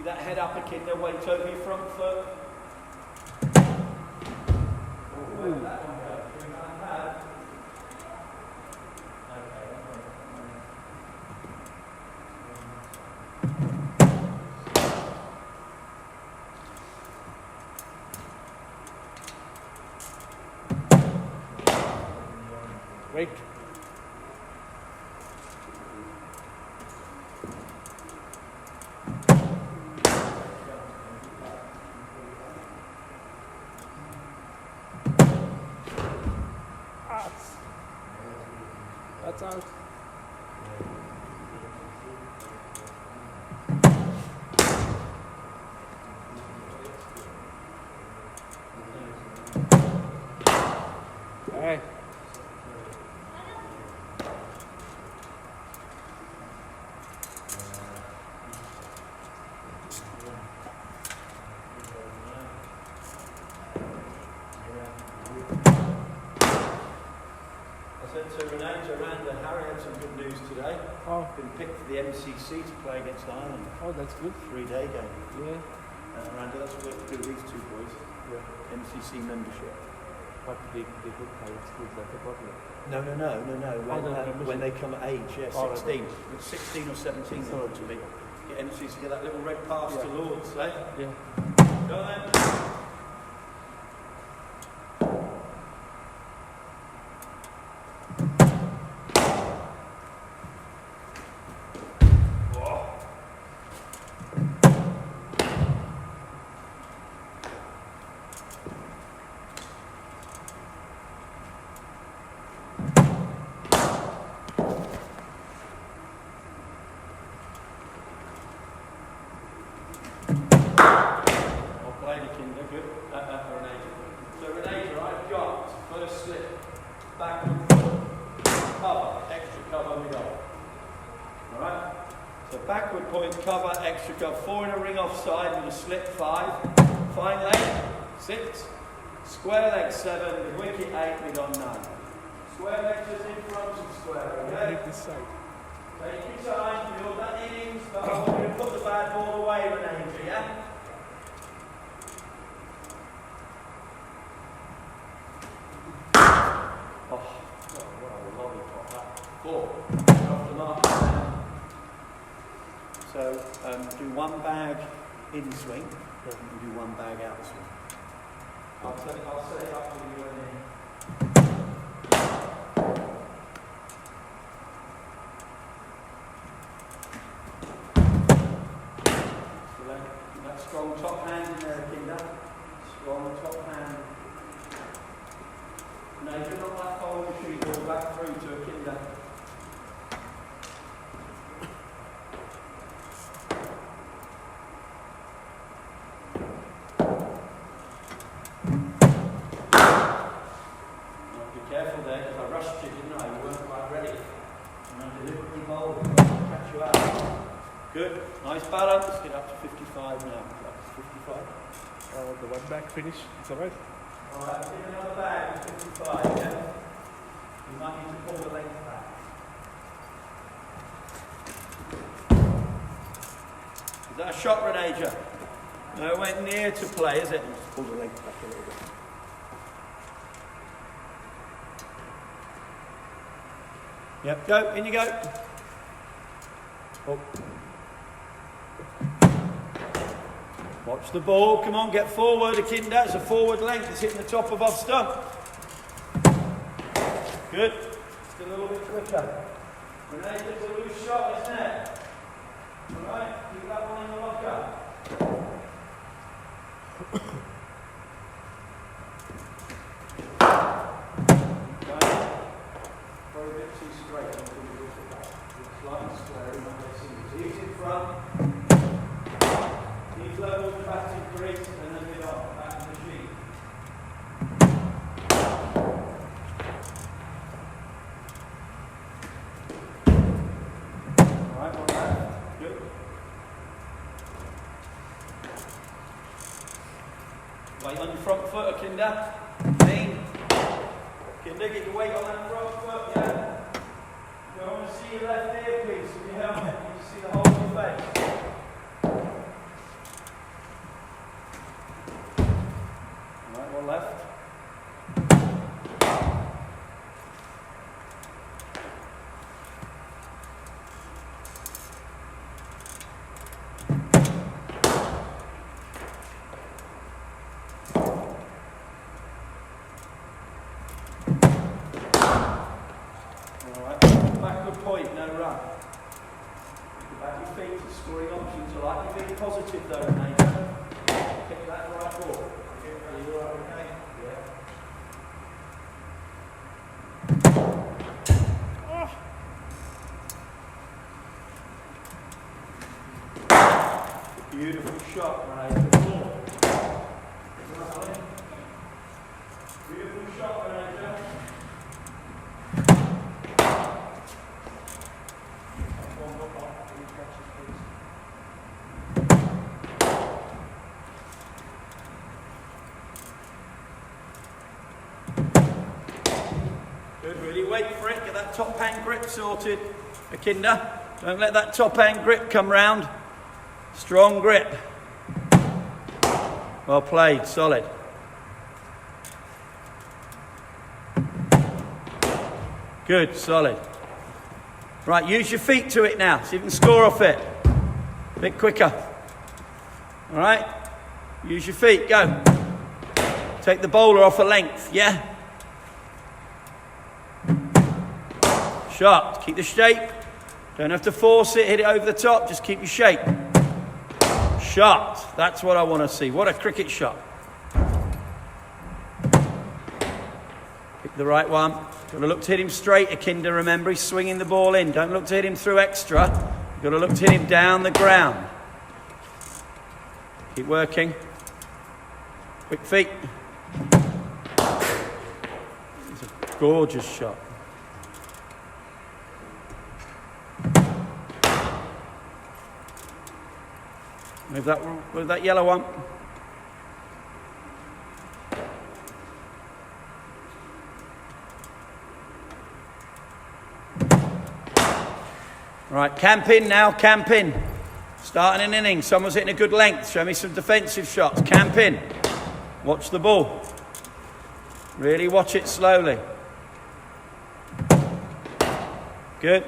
Keep that head up, Akinda, weight over your front foot. Where did that one go? Bring that pad. Wait. That's out. Hey. I said to Renee, Miranda, Harry had some good news today. Oh. Been picked for the MCC to play against Ireland. Oh, that's good. 3-day game. Yeah. Miranda, that's what we have to do with these two boys. Yeah. MCC membership. But they could play at school, that's the problem. No. When they come of age, yeah, 16. Right. 16 or 17 they want to be. Get MCC to get that little red pass to Lords, eh? Yeah. Go on then. Good. For Renee. So Renee, I've got first slip, backward foot, cover, extra cover, we go. Alright? So backward point, cover, extra cover, 4 in a ring offside with a slip, 5. Fine leg, 6. Square leg, 7. With wicket, 8. Mid on 9. Square leg just in front of square, okay? Take this side. Take your time, build that innings, but I want you to put the bad ball away, Renee, yeah? So do one bag in swing, and do one bag out swing. I'll set it up for you and then. So that strong top hand in there, Akinda. Strong top hand. No, you're not that far with the tree ball back through to Akinda. Careful there, because I rushed you, didn't I? You weren't quite ready. And I deliberately bowled to catch you out. Good, nice balance. Get up to 55 now. Up to 55. The one back finish, it's alright. Alright, get another bag at 55, yeah? You might need to pull the length back. Is that a shot, Renaja? No, it went near to play, is it? Just pull the length back a little bit. Yep, go, in you go. Oh. Watch the ball, come on, get forward, Akinda. It's a forward length, it's hitting the top of off stump. Good. Just a little bit quicker. Renee, it's a loose shot, isn't it? Alright, keep that one in the locker. A bit too straight until you look at that. It's like square in my Knees in front. Knees level, batting crease, and then mid on. Back to the sheet. Alright, one back. Good. Weight on your front foot, Akinda. Lean. Akinda, get your weight on that front foot, yeah? I want to see your left ear, please, with your helmet. You can see the whole of your face. backward point, no run. Back your feet to scoring options. I like you being positive though, mate. Pick that right ball. Are you alright, okay? Yeah. Beautiful shot, Renee. Beautiful shot, Renee. Good, really wait for it, get that top hand grip sorted, Akinda. Don't let that top hand grip come round. Strong grip. Well played, solid. Good, solid. Right, use your feet to it now, so you can score off it. A bit quicker. All right, use your feet, go. Take the bowler off a length, yeah? Shot, keep the shape. Don't have to force it, hit it over the top, just keep your shape. Shot, that's what I want to see. What a cricket shot. Pick the right one. Got to look to hit him straight, Akinda, remember, he's swinging the ball in. Don't look to hit him through extra. You've got to look to hit him down the ground. Keep working. Quick feet. It's a gorgeous shot. Move that yellow one. Right, camp in now, camp in. Starting an inning, someone's hitting a good length. Show me some defensive shots. Camp in. Watch the ball. Really watch it slowly. Good.